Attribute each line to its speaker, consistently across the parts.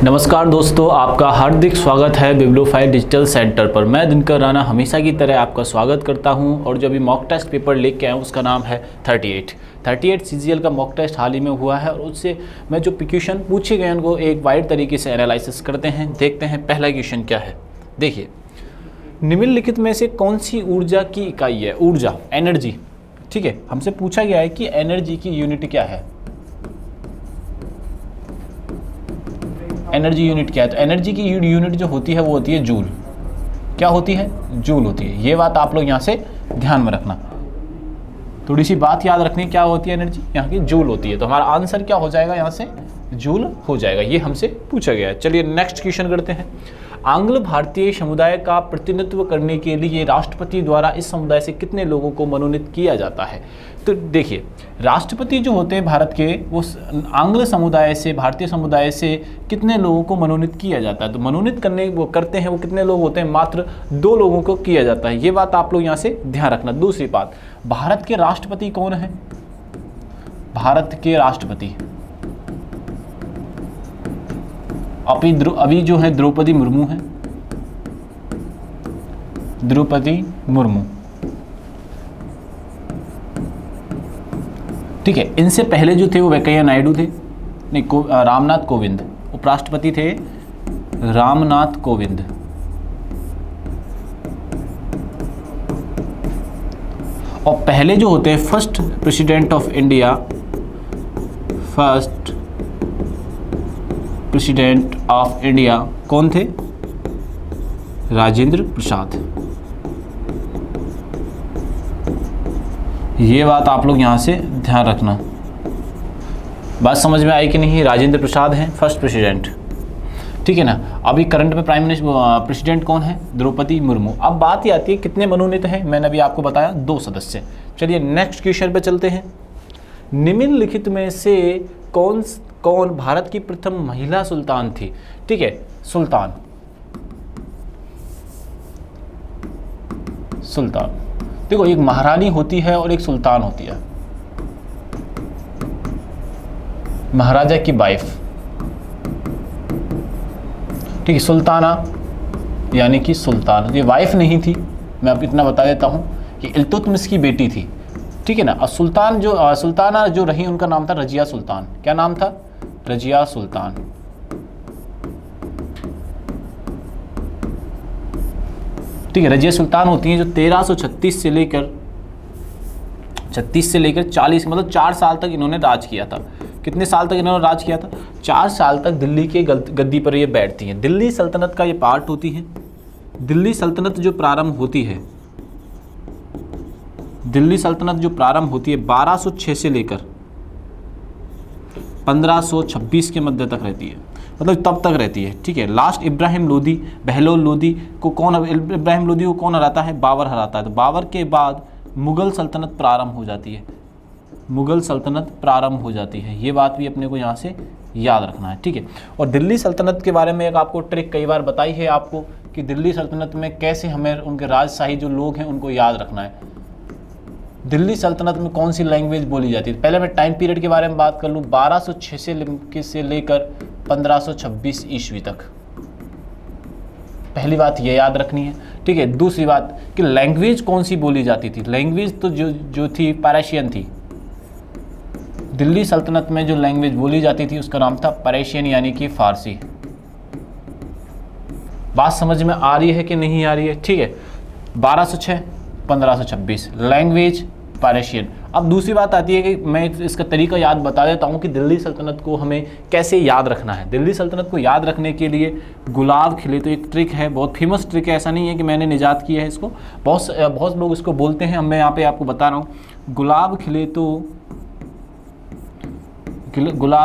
Speaker 1: नमस्कार दोस्तों, आपका हार्दिक स्वागत है बिब्लियोफाइल डिजिटल सेंटर पर। मैं दिनकर राणा हमेशा की तरह आपका स्वागत करता हूं और जो अभी मॉक टेस्ट पेपर लेके आया हूं उसका नाम है 38 CGL का मॉक टेस्ट हाल ही में हुआ है और उससे मैं जो क्वेश्चन पूछे गए उनको एक वाइड तरीके से एनालिसिस करते हैं। देखते हैं पहला क्वेश्चन क्या है। देखिए, निम्नलिखित में से कौन सी ऊर्जा की इकाई है? ऊर्जा, एनर्जी। ठीक है, हमसे पूछा गया है कि एनर्जी की यूनिट क्या है। एनर्जी यूनिट क्या है? तो एनर्जी की यूनिट जो होती है वो होती है जूल। क्या होती है? जूल होती है। ये बात आप लोग यहाँ से ध्यान में रखना, थोड़ी सी बात याद रखनी। क्या होती है एनर्जी? यहाँ की जूल होती है। तो हमारा आंसर क्या हो जाएगा? यहाँ से जूल हो जाएगा। ये हमसे पूछा गया है। चलिए नेक्स्ट क्वेश्चन करते हैं। आंग्ल भारतीय समुदाय का प्रतिनिधित्व करने के लिए राष्ट्रपति द्वारा इस समुदाय से कितने लोगों को मनोनीत किया जाता है? तो देखिए, राष्ट्रपति जो होते हैं भारत के, वो आंग्ल समुदाय से, भारतीय समुदाय से कितने लोगों को मनोनीत किया जाता है? तो मनोनीत करने वो करते हैं, वो कितने लोग होते हैं? मात्र 2 लोगों को किया जाता है। ये बात आप लोग यहाँ से ध्यान रखना। दूसरी बात, भारत के राष्ट्रपति कौन है? भारत के राष्ट्रपति अभी जो है द्रौपदी मुर्मू है। द्रौपदी मुर्मू, ठीक है। इनसे पहले जो थे वो वेंकैया नायडू थे, नहीं रामनाथ कोविंद उपराष्ट्रपति थे। रामनाथ कोविंद। और पहले जो होते हैं first president of India, first president of India कौन थे? राजेंद्र प्रसाद। ये बात आप लोग यहाँ से ध्यान रखना। बात समझ में आई कि नहीं? राजेंद्र प्रसाद हैं फर्स्ट प्रेसिडेंट, ठीक है ना। अभी करंट में प्राइम मिनिस्टर प्रेसिडेंट कौन है? द्रौपदी मुर्मू। अब बात ये आती है कितने मनोनीत हैं। मैंने अभी आपको बताया 2 सदस्य। चलिए नेक्स्ट क्वेश्चन पे चलते हैं। निम्नलिखित में से कौन भारत की प्रथम महिला सुल्तान थी? ठीक है, सुल्तान देखो, एक महारानी होती है और एक सुल्तान होती है। महाराजा की वाइफ, ठीक है। सुल्ताना यानी कि सुल्तान, ये वाइफ नहीं थी। मैं अब इतना बता देता हूं कि इल्तुतमिश की बेटी थी, ठीक है ना। और सुल्ताना जो रही उनका नाम था रजिया सुल्तान। क्या नाम था? रजिया सुल्तान। ठीक है, रजिया सुल्तान होती हैं जो 1336 से लेकर 40, मतलब 4 साल तक इन्होंने राज किया था। कितने साल तक इन्होंने राज किया था? 4 साल तक दिल्ली के गद्दी पर ये बैठती हैं। दिल्ली सल्तनत का ये पार्ट होती है। दिल्ली सल्तनत जो प्रारंभ होती है, 1206 से लेकर 1526 के मध्य तक रहती है, मतलब तब तक रहती है, ठीक है। लास्ट इब्राहिम लोदी, बहलोल लोदी को कौन हराता है? बाबर हराता है। तो बाबर के बाद मुगल सल्तनत प्रारंभ हो जाती है। ये बात भी अपने को यहाँ से याद रखना है, ठीक है। और दिल्ली सल्तनत के बारे में एक आपको ट्रिक कई बार बताई है आपको कि दिल्ली सल्तनत में कैसे हमें उनके राजशाही जो लोग हैं उनको याद रखना है। दिल्ली सल्तनत में कौन सी लैंग्वेज बोली जाती है? पहले मैं टाइम पीरियड के बारे में बात कर लूँ। 1206 से लेकर 1526 ईस्वी तक। पहली बात ये याद रखनी है, ठीक है। दूसरी बात कि लैंग्वेज कौन सी बोली जाती थी? लैंग्वेज तो जो थी पर्शियन थी। दिल्ली सल्तनत में जो लैंग्वेज बोली जाती थी उसका नाम था पर्शियन यानी कि फारसी। बात समझ में आ रही है कि नहीं आ रही है? ठीक है, 1206 1526 लैंग्वेज पर्शियन। अब दूसरी बात आती है कि मैं इसका तरीका याद बता देता हूँ कि दिल्ली सल्तनत को हमें कैसे याद रखना है। दिल्ली सल्तनत को याद रखने के लिए गुलाब खिले तो एक ट्रिक है, बहुत फेमस ट्रिक है। ऐसा नहीं है कि मैंने निजात किया है इसको, बहुत लोग इसको बोलते हैं। मैं यहाँ पे आपको बता रहा हूँ, गुलाब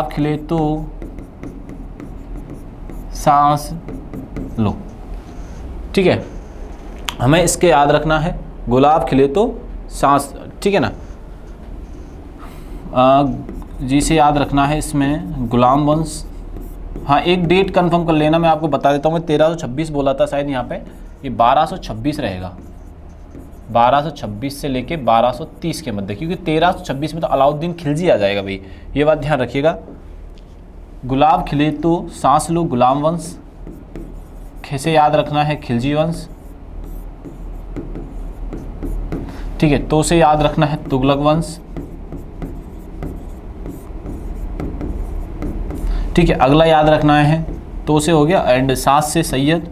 Speaker 1: खिले तो सांस लो, ठीक है। हमें इसके याद रखना है, गुलाब खिले तो सांस, ठीक है ना। जिसे याद रखना है इसमें गुलाम वंश। हाँ, एक डेट कंफर्म कर लेना, मैं आपको बता देता हूँ। मैं 1326 बोला था शायद, यहाँ पे ये 1226 रहेगा। 1226 से लेके 1230 के मध्य, क्योंकि 1326 में तो अलाउद्दीन खिलजी आ जाएगा भाई, ये बात ध्यान रखिएगा। गुलाब खिले तो सांस लो गुलाम वंश, कैसे याद रखना है खिलजी वंश, ठीक है। तो से याद रखना है तुगलक वंश, ठीक है। अगला याद रखना है तो से हो गया, एंड सांस से सैयद,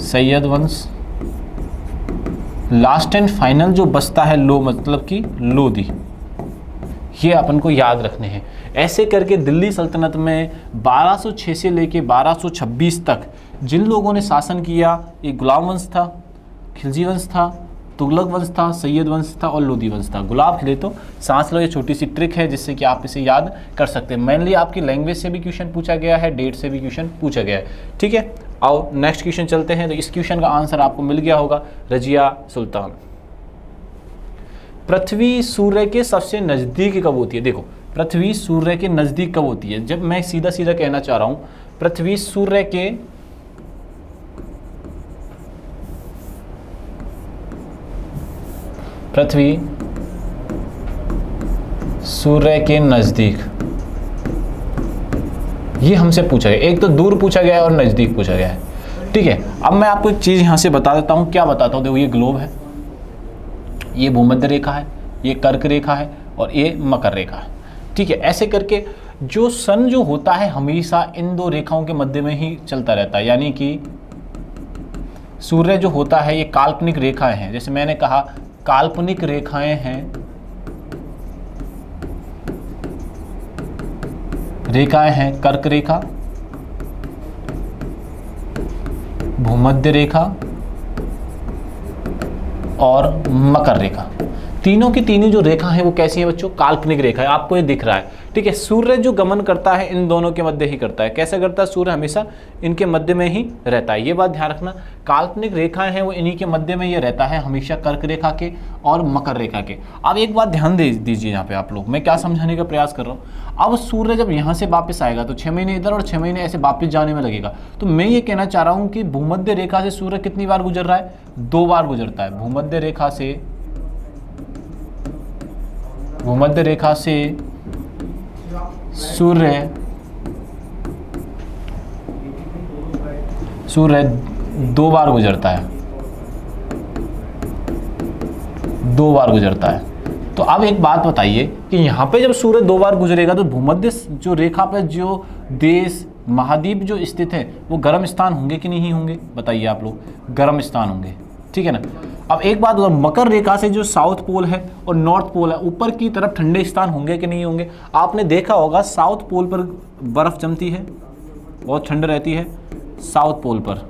Speaker 1: सैयद वंश। लास्ट एंड फाइनल जो बचता है लो, मतलब कि लोधी, ये अपन को याद रखने हैं। ऐसे करके दिल्ली सल्तनत में 1206 से लेके 1226 तक जिन लोगों ने शासन किया, एक गुलाम वंश था, खिलजी वंश था, तुगलक वंश था, सैयद वंश था और लोधी वंश था। गुलाब खिले तो सांस लो, ये छोटी सी ट्रिक है जिससे कि आप इसे याद कर सकते हैं। मेनली आपकी लैंग्वेज से भी क्वेश्चन पूछा गया है, डेट से भी क्वेश्चन पूछा गया है, ठीक है। आओ नेक्स्ट क्वेश्चन चलते हैं। तो इस क्वेश्चन का आंसर आपको मिल गया होगा, रजिया सुल्तान। पृथ्वी सूर्य के सबसे नज़दीक कब होती है? देखो, पृथ्वी सूर्य के नज़दीक कब होती है? जब मैं सीधा सीधा कहना चाह रहा हूं, पृथ्वी सूर्य के नज़दीक, ये हमसे पूछा गया। एक तो दूर पूछा गया है और नज़दीक पूछा गया है, ठीक है। अब मैं आपको एक चीज़ यहाँ से बता देता हूँ। क्या बताता हूँ? देखो, ये ग्लोब है, ये भूमध्य रेखा है, ये कर्क रेखा है और ये मकर रेखा है, ठीक है। ऐसे करके जो सन जो होता है हमेशा इन दो रेखाओं के मध्य में ही चलता रहता है, यानी कि सूर्य जो होता है ये काल्पनिक रेखाएं हैं। जैसे मैंने कहा काल्पनिक रेखाएं हैं, कर्क रेखा, भूमध्य रेखा और मकर रेखा। तीनों की तीनों जो रेखा है वो कैसी है बच्चों? काल्पनिक रेखा है। आपको ये दिख रहा है, ठीक है। सूर्य जो गमन करता है इन दोनों के मध्य ही करता है। कैसे करता है? सूर्य हमेशा इनके मध्य में ही रहता है, ये बात ध्यान रखना। काल्पनिक रेखाएं हैं वो इन्हीं के मध्य में ये रहता है हमेशा, कर्क रेखा के और मकर रेखा के। अब एक बात ध्यान दे दीजिए यहाँ पे आप लोग, मैं क्या समझाने का प्रयास कर रहा हूँ। अब सूर्य जब यहाँ से वापस आएगा तो 6 महीने इधर और 6 महीने ऐसे वापस जाने में लगेगा। तो मैं ये कहना चाह रहा हूँ कि भूमध्य रेखा से सूर्य कितनी बार गुजर रहा है? 2 बार गुजरता है। भूमध्य रेखा से सूर्य 2 बार गुजरता है, 2 बार गुजरता है। तो अब एक बात बताइए कि यहाँ पे जब सूर्य 2 बार गुजरेगा तो भूमध्य जो रेखा पे जो देश महाद्वीप जो स्थित है वो गर्म स्थान होंगे कि नहीं होंगे? बताइए आप लोग, गर्म स्थान होंगे, ठीक है ना। अब एक बात, मकर रेखा से जो साउथ पोल है और नॉर्थ पोल है ऊपर की तरफ ठंडे स्थान होंगे कि नहीं होंगे? आपने देखा होगा साउथ पोल पर बर्फ जमती है, बहुत ठंड रहती है साउथ पोल पर।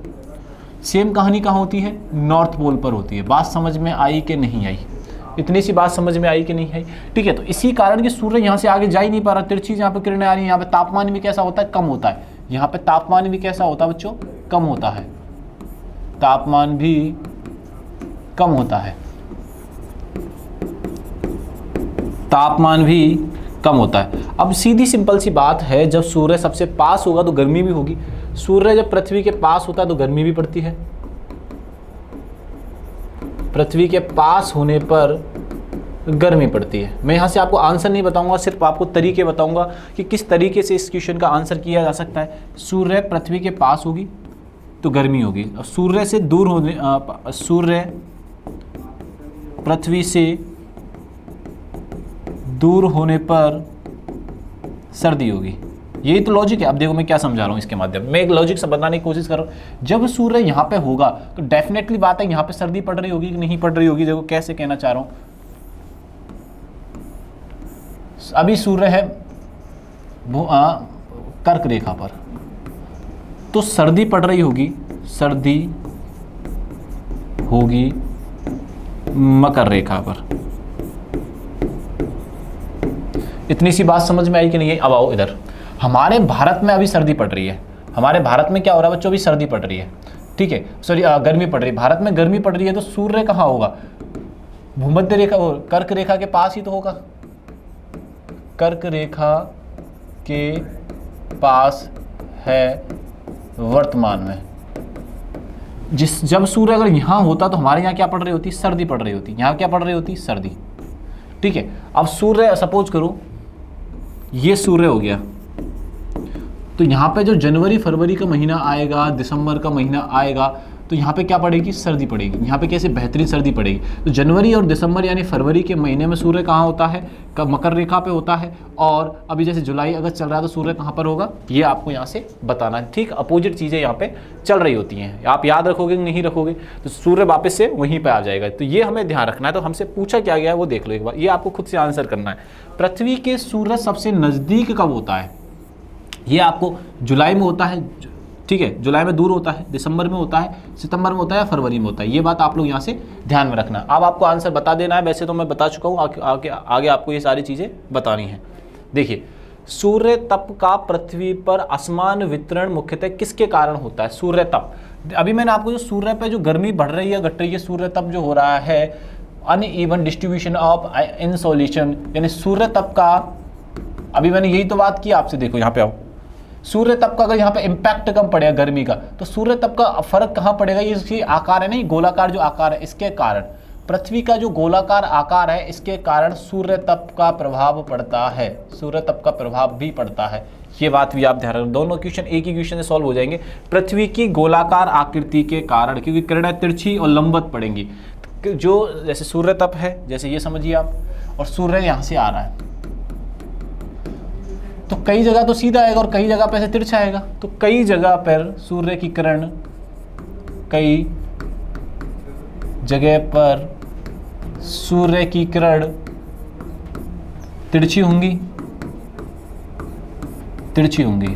Speaker 1: सेम कहानी कहाँ होती है? नॉर्थ पोल पर होती है। बात समझ में आई कि नहीं आई? इतनी सी बात समझ में आई कि नहीं आई? ठीक है। तो इसी कारण कि सूर्य यहाँ से आगे जा ही नहीं पा रहा, तिरछी यहाँ पे किरणें आ रही हैं। यहाँ पे तापमान भी कैसा होता है? कम होता है। यहाँ पे तापमान भी कैसा होता है बच्चों? कम होता है। तापमान भी कम होता है, तापमान भी कम होता है। अब सीधी सिंपल सी बात है, जब सूर्य सबसे पास होगा तो गर्मी भी होगी। सूर्य जब पृथ्वी के पास होता है तो गर्मी भी पड़ती है। पृथ्वी के पास होने पर गर्मी पड़ती है। मैं यहाँ से आपको आंसर नहीं बताऊंगा, सिर्फ आपको तरीके बताऊंगा कि किस तरीके से इस क्वेश्चन का आंसर किया जा सकता है। सूर्य पृथ्वी के पास होगी तो गर्मी होगी, और सूर्य से दूर होने सूर्य पृथ्वी से दूर होने पर सर्दी होगी। यही तो लॉजिक है। अब देखो मैं क्या समझा रहा हूँ इसके माध्यम में, एक लॉजिक से बताने की कोशिश कर रहा हूँ। जब सूर्य यहाँ पे होगा तो डेफिनेटली बात है यहाँ पे सर्दी पड़ रही होगी कि नहीं पड़ रही होगी। देखो कैसे कहना चाह रहा हूँ, अभी सूर्य है कर्क रेखा पर तो सर्दी पड़ रही होगी, सर्दी होगी मकर रेखा पर। इतनी सी बात समझ में आई कि नहीं है? अब आओ इधर, हमारे भारत में अभी सर्दी पड़ रही है। हमारे भारत में क्या हो रहा है बच्चों? अभी सर्दी पड़ रही है, ठीक है, सॉरी गर्मी पड़ रही है। भारत में गर्मी पड़ रही है तो सूर्य कहाँ होगा? भूमध्य रेखा और कर्क रेखा के पास ही तो होगा। कर्क रेखा के पास है वर्तमान में। जब सूर्य अगर यहाँ होता तो हमारे यहाँ क्या पड़ रही होती? सर्दी पड़ रही होती। यहाँ क्या पड़ रही होती? सर्दी, ठीक है। अब सूर्य सपोज करो ये सूर्य हो गया। तो यहाँ पे जो जनवरी फरवरी का महीना आएगा, दिसंबर का महीना आएगा, तो यहाँ पे क्या पड़ेगी? सर्दी पड़ेगी। यहाँ पे कैसे? बेहतरीन सर्दी पड़ेगी। तो जनवरी और दिसंबर यानी फरवरी के महीने में सूर्य कहाँ होता है? मकर रेखा पे होता है। और अभी जैसे जुलाई अगस्त चल रहा है तो सूर्य कहाँ पर होगा? ये आपको यहाँ से बताना है। ठीक, अपोजिट चीज़ें यहाँ पे चल रही होती हैं। आप याद रखोगे नहीं रखोगे तो सूर्य वापस से वहीं पर आ जाएगा। तो ये हमें ध्यान रखना है। तो हमसे पूछा क्या गया है वो देख लो एक बार, ये आपको खुद से आंसर करना है। पृथ्वी के सूर्य सबसे नज़दीक कब होता है? ये आपको जुलाई में होता है, ठीक है, जुलाई में दूर होता है, दिसंबर में होता है, सितंबर में होता है या फरवरी में होता है। ये बात आप लोग यहाँ से ध्यान में रखना। अब आपको आंसर बता देना है। वैसे तो मैं बता चुका हूँ, आगे आपको ये सारी चीज़ें बतानी है। देखिए, सूर्य तप का पृथ्वी पर असमान वितरण मुख्यतः किसके कारण होता है? सूर्य तप। अभी मैंने आपको जो सूर्य पे जो गर्मी बढ़ रही है, घट रही है, सूर्य तप जो हो रहा है, अनइवन डिस्ट्रीब्यूशन ऑफ इंसोलेशन, यानी सूर्य तप का, अभी मैंने यही तो बात की आपसे। देखो यहाँ पे आओ, सूर्य तप का अगर यहाँ पे इम्पैक्ट कम पड़ेगा गर्मी का, तो सूर्य तप का फर्क कहाँ पड़ेगा? ये इसकी आकार है, नहीं गोलाकार जो आकार है, इसके कारण, पृथ्वी का जो गोलाकार आकार है इसके कारण सूर्य तप का प्रभाव पड़ता है। सूर्य तप का प्रभाव भी पड़ता है। ये बात भी आप ध्यान रखना। दोनों क्वेश्चन एक ही क्वेश्चन से सॉल्व हो जाएंगे। पृथ्वी की गोलाकार आकृति के कारण, क्योंकि किरणें तिरछी और लंबवत पड़ेंगी, जो जैसे सूर्य तप है, जैसे ये समझिए आप, और सूर्य यहाँ से आ रहा है, तो कई जगह तो सीधा आएगा और कई जगह पर ऐसे तिरछा आएगा। तो कई जगह पर सूर्य की किरण, कई जगह पर सूर्य की किरण तिरछी होंगी, तिरछी होंगी,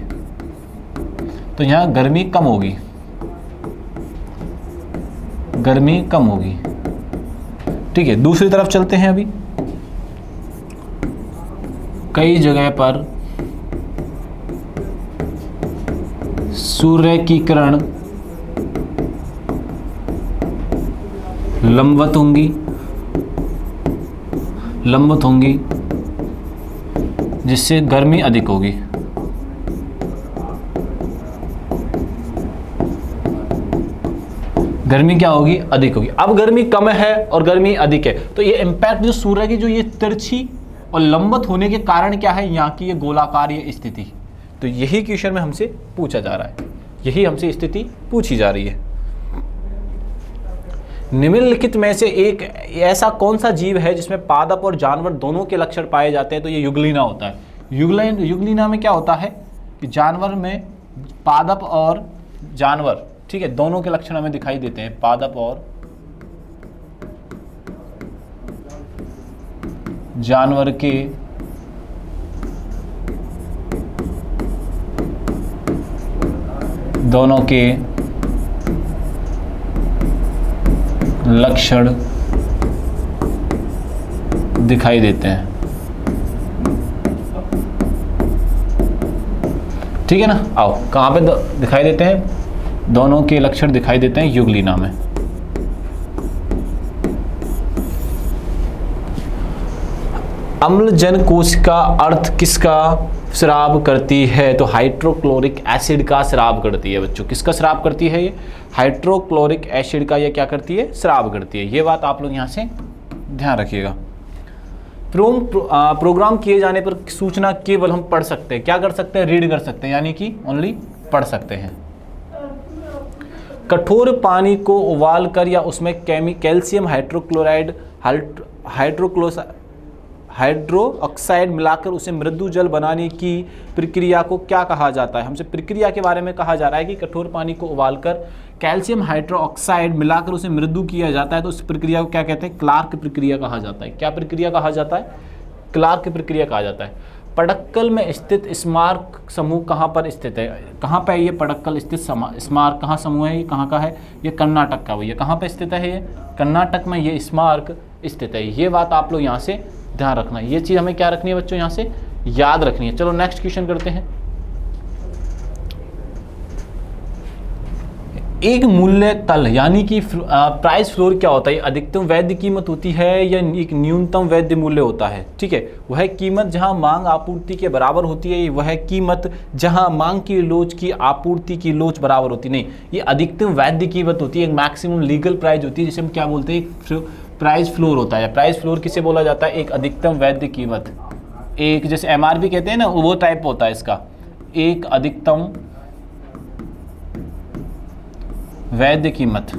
Speaker 1: तो यहां गर्मी कम होगी, गर्मी कम होगी। ठीक है, दूसरी तरफ चलते हैं। अभी कई जगह पर सूर्य की किरण लंबवत होंगी, लंबवत होंगी, जिससे गर्मी अधिक होगी। गर्मी क्या होगी? अधिक होगी। अब गर्मी कम है और गर्मी अधिक है, तो ये इंपैक्ट जो सूर्य की जो ये तिरछी और लंबवत होने के कारण क्या है? यहाँ की ये गोलाकार ये स्थिति। तो यही क्वेश्चन में हमसे पूछा जा रहा है, यही हमसे स्थिति पूछी जा रही है। निम्नलिखित में से एक ऐसा कौन सा जीव है जिसमें पादप और जानवर दोनों के लक्षण पाए जाते हैं? तो ये युगलीना होता है। युगलीना में क्या होता है कि जानवर में पादप और जानवर, ठीक है, दोनों के लक्षण हमें दिखाई देते हैं। पादप और जानवर के दोनों के लक्षण दिखाई देते हैं। ठीक है ना? आओ, कहाँ पे दिखाई देते हैं? दोनों के लक्षण दिखाई देते हैं युगलीना में। अम्लजन कोशिका अर्थ किसका स्राव करती है? तो हाइड्रोक्लोरिक एसिड का स्राव करती है बच्चों। किसका स्राव करती है? ये हाइड्रोक्लोरिक एसिड का ये क्या करती है? स्राव करती है। ये बात आप लोग यहाँ से ध्यान रखिएगा। प्रोग्राम किए जाने पर सूचना केवल हम पढ़ सकते हैं। क्या कर सकते हैं? रीड कर सकते हैं, यानी कि ओनली पढ़ सकते हैं। कठोर पानी को उबाल कर या उसमें कैल्शियम हाइड्रोक्लोराइड हाइड्रो ऑक्साइड मिलाकर उसे मृदु जल बनाने की प्रक्रिया को क्या कहा जाता है? हमसे प्रक्रिया के बारे में कहा जा रहा है कि कठोर पानी को उबालकर कैल्शियम हाइड्रो ऑक्साइड मिलाकर उसे मृदु किया जाता है, तो उस प्रक्रिया को क्या कहते हैं? क्लार्क प्रक्रिया कहा जाता है। क्या प्रक्रिया कहा जाता है? क्लार्क प्रक्रिया कहा जाता है। पड़क्कल में स्थित स्मारक समूह कहाँ पर स्थित है? कहाँ पर ये पड़क्कल स्थित स्मारक कहाँ समूह है? ये कहाँ का है? ये कर्नाटक का। भैया कहाँ पर स्थित है? ये कर्नाटक में ये स्मारक स्थित है। ये बात आप लोग यहाँ से ध्यान रखना है। ये चीज़ हमें क्या रखनी है बच्चों? यहाँ से याद रखनी है। चलो नेक्स्ट क्वेश्चन करते हैं। एक मूल्य तल यानी कि प्राइस फ्लोर क्या होता है? अधिकतम वैध कीमत होती है या एक न्यूनतम वैध मूल्य होता है? ठीक है, वह कीमत जहां मांग आपूर्ति के बराबर होती है, वह कीमत जहां मांग की लोच की आपूर्ति की लोच बराबर होती नहीं। ये अधिकतम वैध कीमत होती है, एक मैक्सिमम लीगल प्राइस होती है, जिसे हम क्या बोलते हैं? प्राइस फ्लोर होता है। प्राइस फ्लोर किसे बोला जाता है? एक अधिकतम वैध कीमत, एक जैसे MRP कहते हैं ना, वो टाइप होता है इसका, एक अधिकतम वैध कीमत।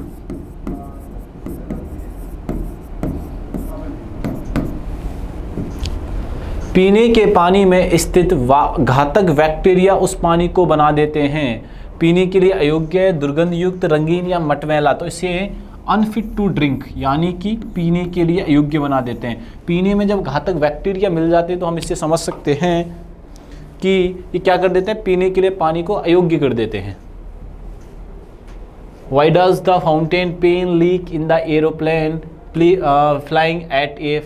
Speaker 1: पीने के पानी में स्थित घातक बैक्टीरिया उस पानी को बना देते हैं पीने के लिए अयोग्य, दुर्गंध युक्त, रंगीन या मटमैला। तो इसे अनफिट टू ड्रिंक यानी कि पीने के लिए अयोग्य बना देते हैं। पीने में जब घातक बैक्टीरिया मिल जाते हैं तो हम इससे समझ सकते हैं कि ये क्या कर देते हैं, पीने के लिए पानी को अयोग्य कर देते हैं। Why does the fountain pen leak in the aeroplane flying at a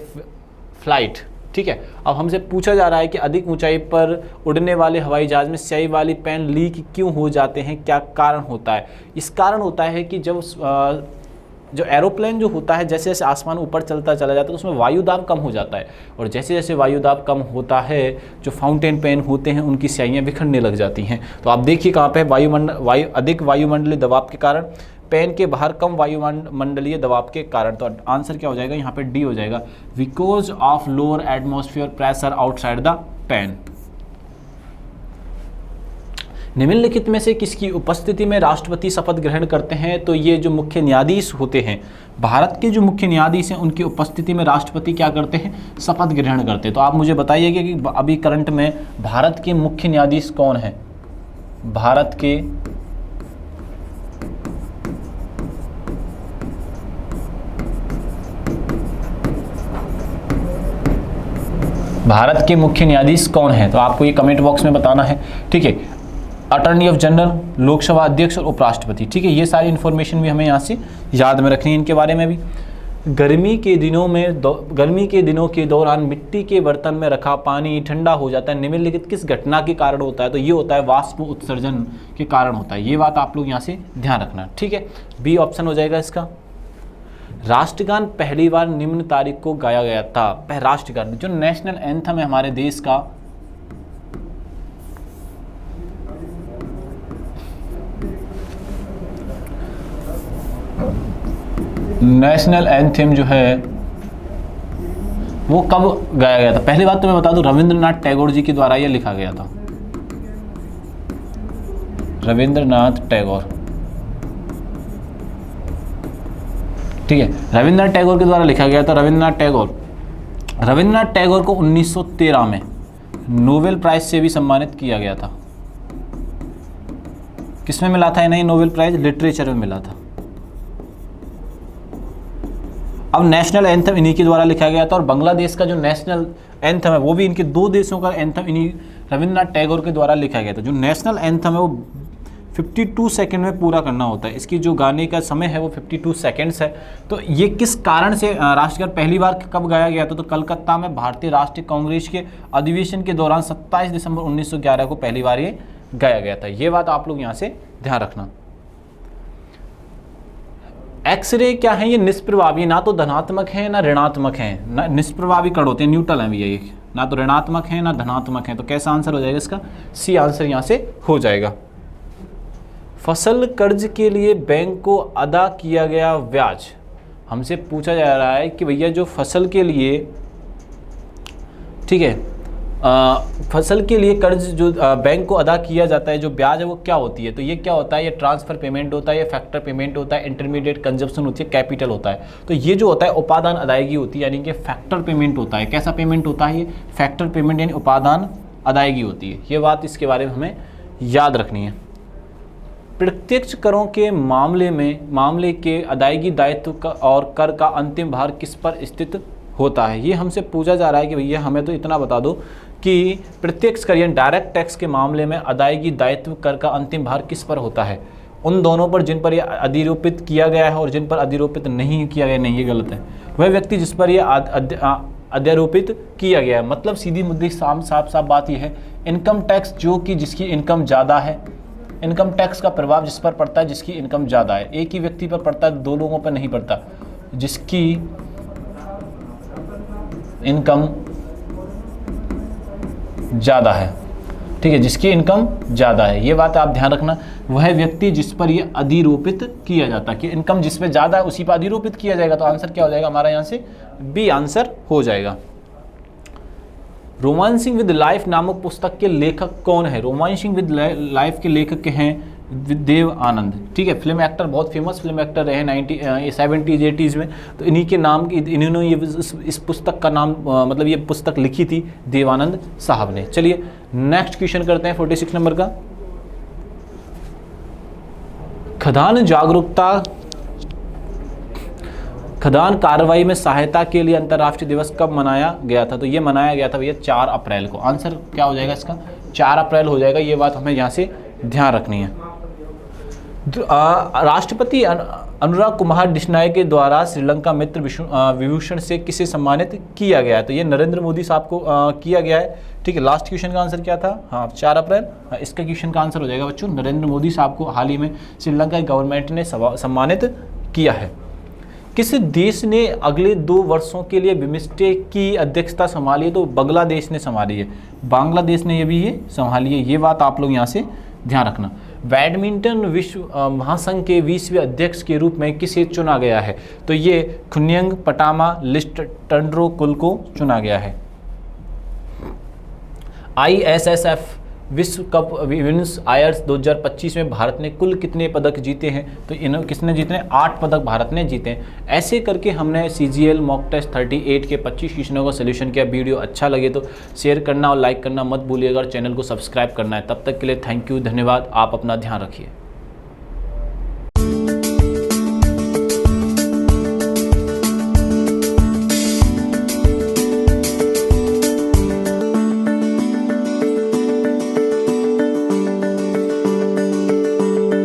Speaker 1: flight? ठीक है, अब हमसे पूछा जा रहा है कि अधिक ऊंचाई पर उड़ने वाले हवाई जहाज में स्याही वाली पेन लीक क्यों हो जाते हैं, क्या कारण होता है। इस कारण होता है कि जब जो एरोप्लेन जो होता है जैसे जैसे आसमान ऊपर चलता चला जाता है तो उसमें वायुदाब कम हो जाता है, और जैसे जैसे वायुदाब कम होता है जो फाउंटेन पेन होते हैं उनकी स्याहियाँ बिखरने लग जाती हैं। तो आप देखिए कहाँ पे अधिक वायुमंडलीय दबाव के कारण, पेन के बाहर कम वायुमंडलीय दबाव के कारण। तो आंसर क्या हो जाएगा यहाँ पे, डी हो जाएगा, because of lower atmosphere pressure outside the pen. निम्नलिखित में से किसकी उपस्थिति में राष्ट्रपति शपथ ग्रहण करते हैं। तो ये जो मुख्य न्यायाधीश होते हैं, भारत के जो मुख्य न्यायाधीश हैं, उनकी उपस्थिति में राष्ट्रपति क्या करते हैं, शपथ ग्रहण करते हैं। तो आप मुझे बताइएगा कि अभी करंट में भारत के मुख्य न्यायाधीश कौन है। भारत के मुख्य न्यायाधीश कौन है, तो आपको ये कमेंट बॉक्स में बताना है। ठीक है, अटॉर्नी ऑफ जनरल, लोकसभा अध्यक्ष और उपराष्ट्रपति। ठीक है, ये सारी इन्फॉर्मेशन भी हमें यहाँ से याद में रखनी है इनके बारे में भी। गर्मी के दिनों के दौरान मिट्टी के बर्तन में रखा पानी ठंडा हो जाता है, निम्नलिखित किस घटना के कारण होता है। तो ये होता है वाष्प उत्सर्जन के कारण होता है। ये बात आप लोग यहाँ से ध्यान रखना। ठीक है, बी ऑप्शन हो जाएगा इसका। राष्ट्रगान पहली बार निम्न तारीख को गाया गया था। राष्ट्रगान जो नेशनल एंथम है हमारे देश का, नेशनल एंथम जो है वो कब गाया गया था। पहली बात तो मैं बता दूं, रविंद्रनाथ टैगोर जी के द्वारा यह लिखा गया था। रविंद्रनाथ टैगोर, ठीक है, रविंद्रनाथ टैगोर के द्वारा लिखा गया था। रविंद्रनाथ टैगोर को 1913 में नोबेल प्राइज से भी सम्मानित किया गया था। किसमें मिला था इन्हें नोबेल प्राइज, लिटरेचर में मिला था। अब नेशनल एंथम इन्हीं के द्वारा लिखा गया था, और बांग्लादेश का जो नेशनल एंथम है वो भी इनके दो देशों का एंथम इन्हीं रविंद्रनाथ टैगोर के द्वारा लिखा गया था। जो नेशनल एंथम है वो 52 सेकंड में पूरा करना होता है। इसकी जो गाने का समय है वो 52 सेकंड्स है। तो ये किस कारण से राष्ट्रगान पहली बार कब गाया गया था, तो कलकत्ता में भारतीय राष्ट्रीय कांग्रेस के अधिवेशन के दौरान 27 दिसंबर 1911 को पहली बार ये गाया गया था। ये बात आप लोग यहाँ से ध्यान रखना। एक्सरे क्या है, ये निष्प्रभावी, ना तो धनात्मक है ना ऋणात्मक है, ना निष्प्रभावी कण होते हैं, न्यूट्रल है ये, ना तो ऋणात्मक है ना धनात्मक है। तो कैसा आंसर हो जाएगा इसका, सी आंसर यहाँ से हो जाएगा। फसल कर्ज के लिए बैंक को अदा किया गया ब्याज, हमसे पूछा जा रहा है कि भैया जो फसल के लिए, ठीक है, फसल के लिए कर्ज जो बैंक को अदा किया जाता है, जो ब्याज है वो क्या होती है। तो ये क्या होता है, ये ट्रांसफर पेमेंट होता है, ये फैक्टर पेमेंट होता है, इंटरमीडिएट कंजप्शन होती है, कैपिटल होता है। तो ये जो होता है उपादान अदायगी होती है, यानी कि फैक्टर पेमेंट होता है। कैसा पेमेंट होता है, ये फैक्टर पेमेंट यानी उपादान अदायगी होती है। ये बात इसके बारे में हमें याद रखनी है। प्रत्यक्ष करों के मामले के अदायगी दायित्व और कर का अंतिम भार किस पर स्थित होता है। ये हमसे पूछा जा रहा है कि भैया हमें तो इतना बता दो कि प्रत्यक्ष कर यानी डायरेक्ट टैक्स के मामले में अदायगी दायित्व कर का अंतिम भार किस पर होता है। उन दोनों पर जिन पर यह अधिरोपित किया गया है और जिन पर अधिरोपित नहीं किया गया, नहीं ये गलत है। वह व्यक्ति जिस पर यह अध्यारोपित किया गया है, मतलब सीधी मुद्दे साफ बात यह है, इनकम टैक्स जो कि जिसकी इनकम ज़्यादा है, इनकम टैक्स का प्रभाव जिस पर पड़ता है जिसकी इनकम ज़्यादा है। एक ही व्यक्ति पर पड़ता है, दो लोगों पर नहीं पड़ता। जिसकी इनकम ज़्यादा है, ठीक है, जिसकी इनकम ज़्यादा है, ये बात आप ध्यान रखना। वह व्यक्ति जिस पर ये अधिरोपित किया जाता है, कि इनकम जिस पे ज़्यादा है उसी पर अधिरोपित किया जाएगा। तो आंसर क्या हो जाएगा हमारा यहाँ से, बी आंसर हो जाएगा। रोमांसिंग विद लाइफ नामक पुस्तक के लेखक कौन है? रोमांसिंग विद लाइफ के लेखक हैं देव आनंद, ठीक है। फिल्म एक्टर, बहुत फेमस फिल्म एक्टर रहे 70s 80s में, तो इन्हीं के नाम की इन्होंने ये इस पुस्तक का नाम मतलब ये पुस्तक लिखी थी देवानंद साहब ने। चलिए नेक्स्ट क्वेश्चन करते हैं 46 नंबर का। खदान जागरूकता, खदान कार्रवाई में सहायता के लिए अंतर्राष्ट्रीय दिवस कब मनाया गया था? तो ये मनाया गया था भैया 4 अप्रैल को। आंसर क्या हो जाएगा इसका? 4 अप्रैल हो जाएगा। ये बात हमें यहाँ से ध्यान रखनी है। राष्ट्रपति अनुराग कुमार डिशनाय के द्वारा श्रीलंका मित्र विभूषण से किसे सम्मानित किया गया है? तो ये नरेंद्र मोदी साहब को किया गया है, ठीक है। लास्ट क्वेश्चन का आंसर क्या था? हाँ 4 अप्रैल। इसका क्वेश्चन का आंसर हो जाएगा बच्चों, नरेंद्र मोदी साहब को हाल ही में श्रीलंका की गवर्नमेंट ने सम्मानित किया है। किस देश ने अगले 2 वर्षों के लिए बिम्स्टेक की अध्यक्षता संभाली है? तो बांग्लादेश ने संभाली है, बांग्लादेश ने ये भी ये संभाली है। ये बात आप लोग यहाँ से ध्यान रखना। बैडमिंटन विश्व महासंघ के 20वें अध्यक्ष के रूप में किसे चुना गया है? तो ये खुन्यंग पटामा लिस्ट टंड्रोकुल को चुना गया है। ISSF विश्व कप विमेंस आयर्स 2025 में भारत ने कुल कितने पदक जीते हैं? तो इन्होंने किसने जीते हैं? 8 पदक भारत ने जीते हैं। ऐसे करके हमने CGL मॉक टेस्ट 38 के 25 क्वेश्चनों का सोल्यूशन किया। वीडियो अच्छा लगे तो शेयर करना और लाइक करना मत भूलिएगा और चैनल को सब्सक्राइब करना है। तब तक के लिए थैंक यू, धन्यवाद। आप अपना ध्यान रखिए।